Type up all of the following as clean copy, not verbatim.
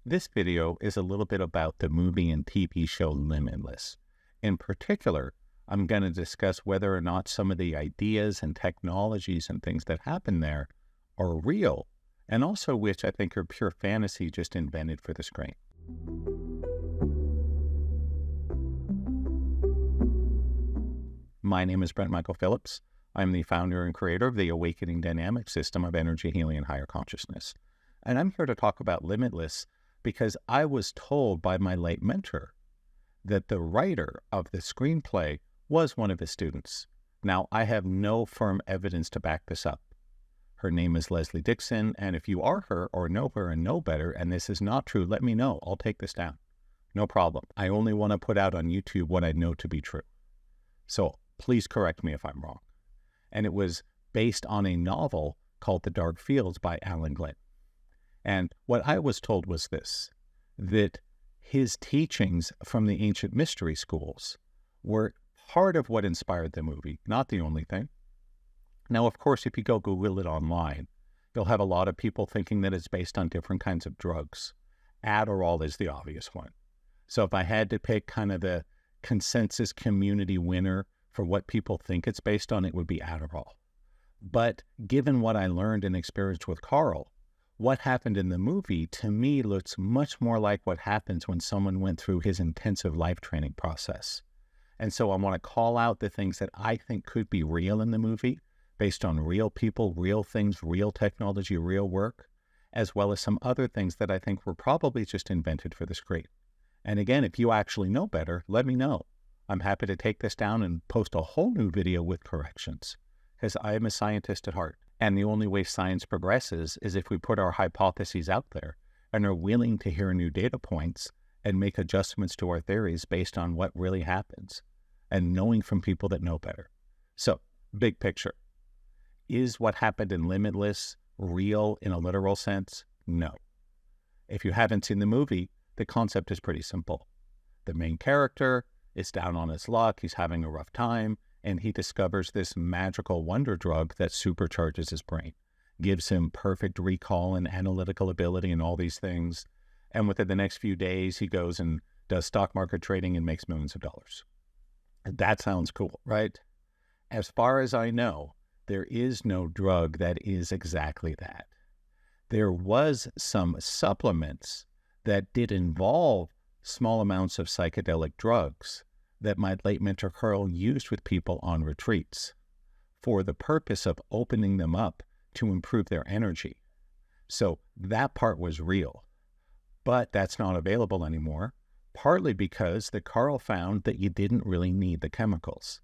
This video is a little bit about the movie and TV show Limitless. In particular, I'm going to discuss whether or not some of the ideas and technologies and things that happen there are real, and also which I think are pure fantasy just invented for the screen. My name is Brent Michael Phillips. I'm the founder and creator of the Awakening Dynamic System of Energy Healing and Higher Consciousness. And I'm here to talk about Limitless because I was told by my late mentor that the writer of the screenplay was one of his students. Now, I have no firm evidence to back this up. Her name is Leslie Dixon, and if you are her or know her and know better, and this is not true, let me know. I'll take this down. No problem. I only want to put out on YouTube what I know to be true. So please correct me if I'm wrong. And it was based on a novel called The Dark Fields by Alan Glenn. And what I was told was this, that his teachings from the ancient mystery schools were part of what inspired the movie, not the only thing. Now, of course, if you go Google it online, you'll have a lot of people thinking that it's based on different kinds of drugs. Adderall is the obvious one. So if I had to pick kind of the consensus community winner for what people think it's based on, it would be Adderall. But given what I learned and experienced with Carl, what happened in the movie, to me, looks much more like what happens when someone went through his intensive life training process. And so I want to call out the things that I think could be real in the movie, based on real people, real things, real technology, real work, as well as some other things that I think were probably just invented for the screen. And again, if you actually know better, let me know. I'm happy to take this down and post a whole new video with corrections, because I am a scientist at heart. And the only way science progresses is if we put our hypotheses out there and are willing to hear new data points and make adjustments to our theories based on what really happens and knowing from people that know better. So, big picture. Is what happened in Limitless real in a literal sense? No. If you haven't seen the movie, the concept is pretty simple. The main character is down on his luck, he's having a rough time, and he discovers this magical wonder drug that supercharges his brain, gives him perfect recall and analytical ability and all these things. And within the next few days, he goes and does stock market trading and makes millions of dollars. That sounds cool, right? As far as I know, there is no drug that is exactly that. There was some supplements that did involve small amounts of psychedelic drugs that my late mentor Carl used with people on retreats for the purpose of opening them up to improve their energy. So that part was real, but that's not available anymore, partly because that Carl found that you didn't really need the chemicals.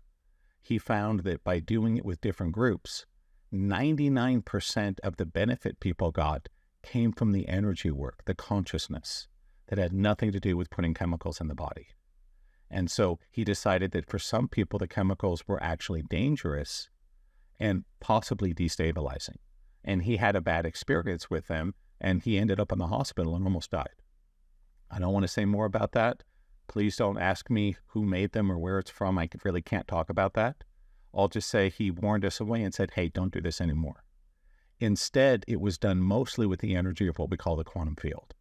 He found that by doing it with different groups, 99% of the benefit people got came from the energy work, the consciousness, that had nothing to do with putting chemicals in the body. And so he decided that for some people, the chemicals were actually dangerous and possibly destabilizing. And he had a bad experience with them, and he ended up in the hospital and almost died. I don't want to say more about that. Please don't ask me who made them or where it's from. I really can't talk about that. I'll just say he warned us away and said, hey, don't do this anymore. Instead, it was done mostly with the energy of what we call the quantum field.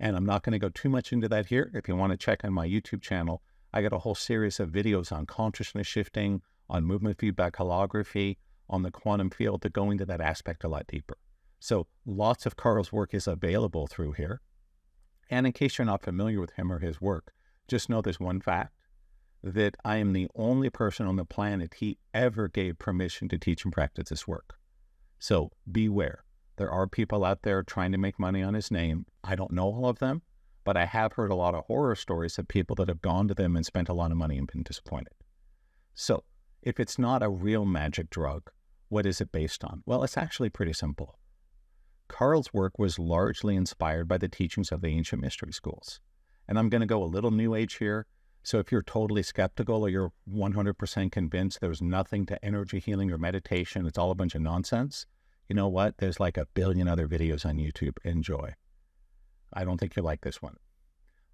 And I'm not going to go too much into that here. If you want to check on my YouTube channel, I got a whole series of videos on consciousness shifting, on movement feedback holography, on the quantum field to go into that aspect a lot deeper. So lots of Carl's work is available through here. And in case you're not familiar with him or his work, just know there's one fact, that I am the only person on the planet he ever gave permission to teach and practice this work. So beware. There are people out there trying to make money on his name. I don't know all of them, but I have heard a lot of horror stories of people that have gone to them and spent a lot of money and been disappointed. So if it's not a real magic drug, what is it based on? Well, it's actually pretty simple. Carl's work was largely inspired by the teachings of the ancient mystery schools. And I'm going to go a little new age here. So if you're totally skeptical or you're 100% convinced there's nothing to energy healing or meditation, it's all a bunch of nonsense, you know what? There's like 1 billion other videos on YouTube. Enjoy. I don't think you like this one.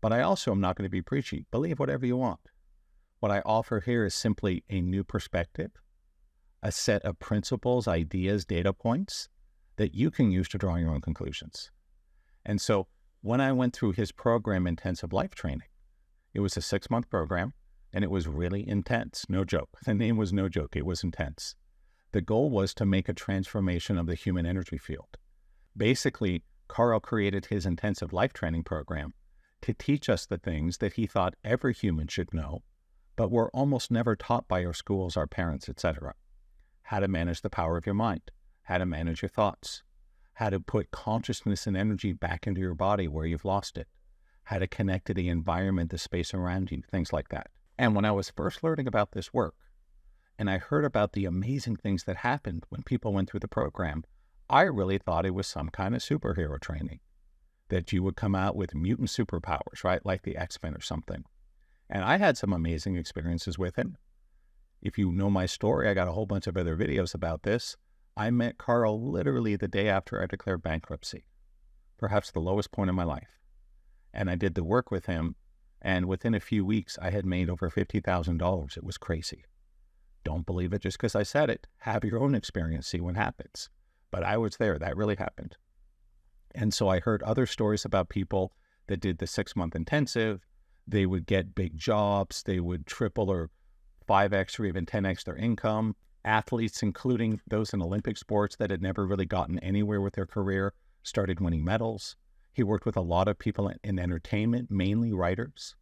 But I also am not going to be preachy. Believe whatever you want. What I offer here is simply a new perspective, a set of principles, ideas, data points that you can use to draw your own conclusions. And so when I went through his program, Intensive Life Training. It was a 6-month program, and it was really intense. No joke. The name was no joke. It was intense. The goal was to make a transformation of the human energy field. Basically, Carl created his Intensive Life Training program to teach us the things that he thought every human should know, but were almost never taught by our schools, our parents, etc. How to manage the power of your mind, how to manage your thoughts, how to put consciousness and energy back into your body where you've lost it, how to connect to the environment, the space around you, things like that. And when I was first learning about this work, and I heard about the amazing things that happened when people went through the program, I really thought it was some kind of superhero training, that you would come out with mutant superpowers, right? Like the X-Men or something. And I had some amazing experiences with it. If you know my story, I got a whole bunch of other videos about this. I met Carl literally the day after I declared bankruptcy, perhaps the lowest point in my life. And I did the work with him, and within a few weeks, I had made over $50,000. It was crazy. Don't believe it just because I said it. Have your own experience, see what happens. But I was there. That really happened. And so I heard other stories about people that did the 6-month intensive. They would get big jobs. They would triple or 5x or even 10x their income. Athletes, including those in Olympic sports that had never really gotten anywhere with their career, started winning medals. He worked with a lot of people in entertainment, mainly writers,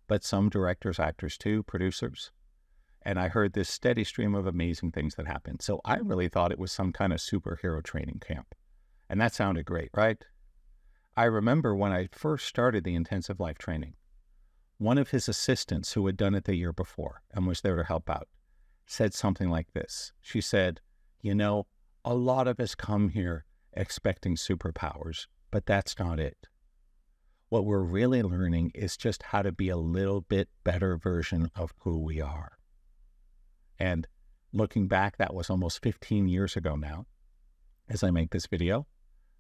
but some directors, actors too, producers. And I heard this steady stream of amazing things that happened. So I really thought it was some kind of superhero training camp. And that sounded great, right? I remember when I first started the Intensive Life Training, one of his assistants who had done it the year before and was there to help out said something like this. She said, you know, a lot of us come here expecting superpowers, but that's not it. What we're really learning is just how to be a little bit better version of who we are. And looking back, that was almost 15 years ago now, as I make this video.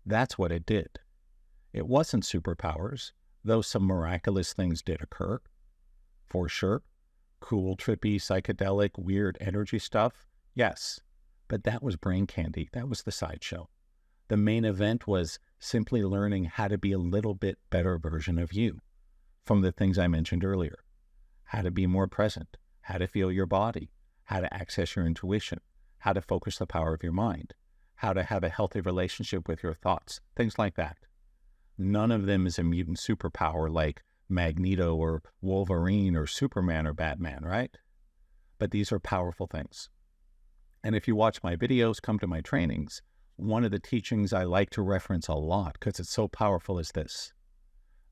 That's what it did. It wasn't superpowers, though some miraculous things did occur, for sure. Cool, trippy, psychedelic, weird energy stuff, yes. But that was brain candy. That was the sideshow. The main event was simply learning how to be a little bit better version of you from the things I mentioned earlier. How to be more present, how to feel your body, how to access your intuition, how to focus the power of your mind, how to have a healthy relationship with your thoughts, things like that. None of them is a mutant superpower like Magneto or Wolverine or Superman or Batman, right? But these are powerful things. And if you watch my videos, come to my trainings, one of the teachings I like to reference a lot because it's so powerful is this.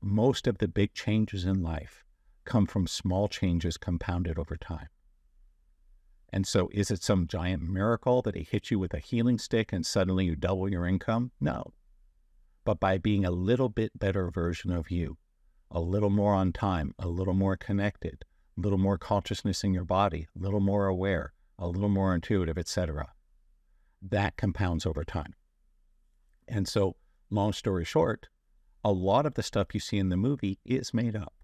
Most of the big changes in life come from small changes compounded over time. And so is it some giant miracle that he hits you with a healing stick and suddenly you double your income? No. But by being a little bit better version of you, a little more on time, a little more connected, a little more consciousness in your body, a little more aware, a little more intuitive, etc. That compounds over time. And so, long story short, a lot of the stuff you see in the movie is made up.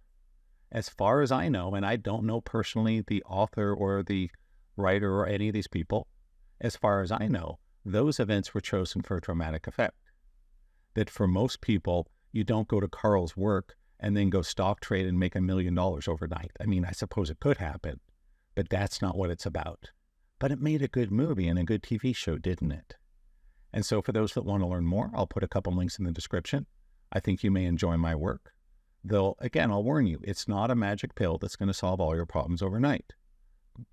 As far as I know, and I don't know personally the author or the writer or any of these people, as far as I know, those events were chosen for a dramatic effect. That for most people, you don't go to Carl's work and then go stock trade and make $1 million overnight. I mean, I suppose it could happen, but that's not what it's about. But it made a good movie and a good TV show, didn't it? And so for those that want to learn more, I'll put a couple links in the description. I think you may enjoy my work. Though, again, I'll warn you, it's not a magic pill that's going to solve all your problems overnight.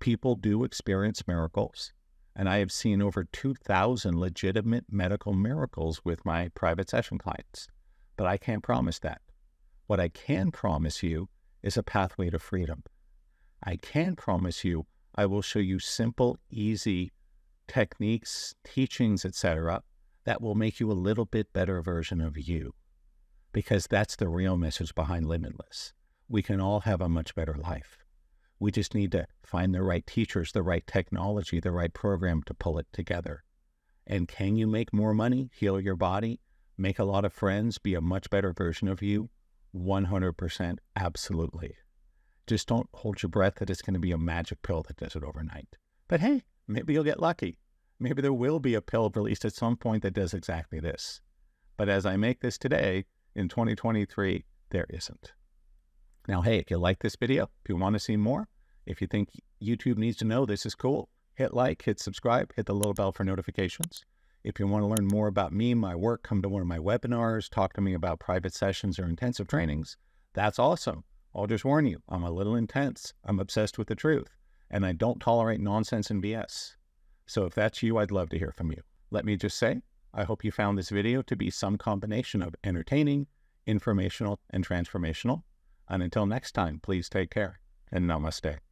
People do experience miracles, and I have seen over 2,000 legitimate medical miracles with my private session clients. But I can't promise that. What I can promise you is a pathway to freedom. I can promise you I will show you simple, easy techniques, teachings, etc. that will make you a little bit better version of you. Because that's the real message behind Limitless. We can all have a much better life. We just need to find the right teachers, the right technology, the right program to pull it together. And can you make more money, heal your body, make a lot of friends, be a much better version of you? 100%, absolutely. Just don't hold your breath that it's going to be a magic pill that does it overnight. But hey, maybe you'll get lucky. Maybe there will be a pill released at some point that does exactly this. But as I make this today, In 2023, there isn't. Now, hey, if you like this video, if you want to see more, if you think YouTube needs to know this is cool, hit like, hit subscribe, hit the little bell for notifications. If you want to learn more about me, my work, come to one of my webinars, talk to me about private sessions or intensive trainings, that's awesome. I'll just warn you, I'm a little intense. I'm obsessed with the truth, and I don't tolerate nonsense and BS. So if that's you, I'd love to hear from you. Let me just say, I hope you found this video to be some combination of entertaining, informational, and transformational. And until next time, please take care and namaste.